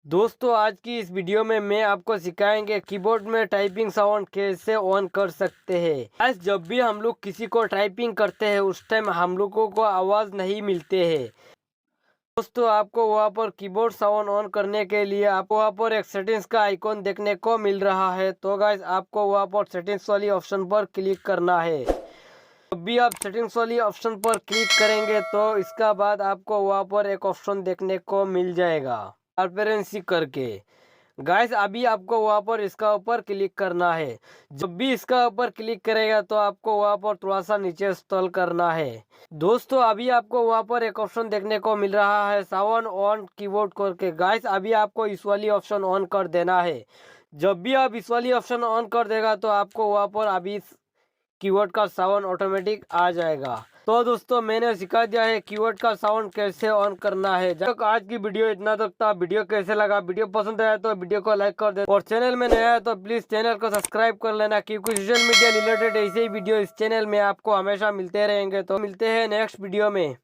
दोस्तों आज की इस वीडियो में मैं आपको सिखाएंगे कीबोर्ड में टाइपिंग साउंड कैसे ऑन कर सकते हैं। आज जब भी हम लोग किसी को टाइपिंग करते हैं उस टाइम हम लोगों को आवाज़ नहीं मिलते हैं। दोस्तों आपको वहाँ पर कीबोर्ड साउंड ऑन करने के लिए आपको वहाँ पर एक सेटिंग्स का आइकॉन देखने को मिल रहा है। तो गाइस आपको वहाँ पर सेटिंग्स वाली ऑप्शन पर क्लिक करना है। जब भी आप सेटिंग्स वाली ऑप्शन पर क्लिक करेंगे तो इसका बाद आपको वहाँ पर एक ऑप्शन देखने को मिल जाएगा ट्रांसपेरेंसी करके। गाइस अभी आपको वहाँ पर इसका ऊपर क्लिक करना है। जब भी इसका ऊपर क्लिक करेगा तो आपको वहाँ पर थोड़ा सा नीचे स्क्रॉल करना है। दोस्तों अभी आपको वहाँ पर एक ऑप्शन देखने को मिल रहा है साउंड ऑन कीबोर्ड करके। गाइस अभी आपको इस वाली ऑप्शन ऑन कर देना है। जब भी आप इस वाली ऑप्शन ऑन कर देगा तो आपको वहाँ पर अभी कीबोर्ड का साउंड ऑटोमेटिक आ जाएगा। तो दोस्तों मैंने सिखा दिया है कीबोर्ड का साउंड कैसे ऑन करना है। जब तक आज की वीडियो इतना तक था। वीडियो कैसे लगा, वीडियो पसंद आया तो वीडियो को लाइक कर दे और चैनल में नया है तो प्लीज चैनल को सब्सक्राइब कर लेना, क्योंकि सोशल मीडिया रिलेटेड ऐसे ही वीडियो इस चैनल में आपको हमेशा मिलते रहेंगे। तो मिलते हैं नेक्स्ट वीडियो में।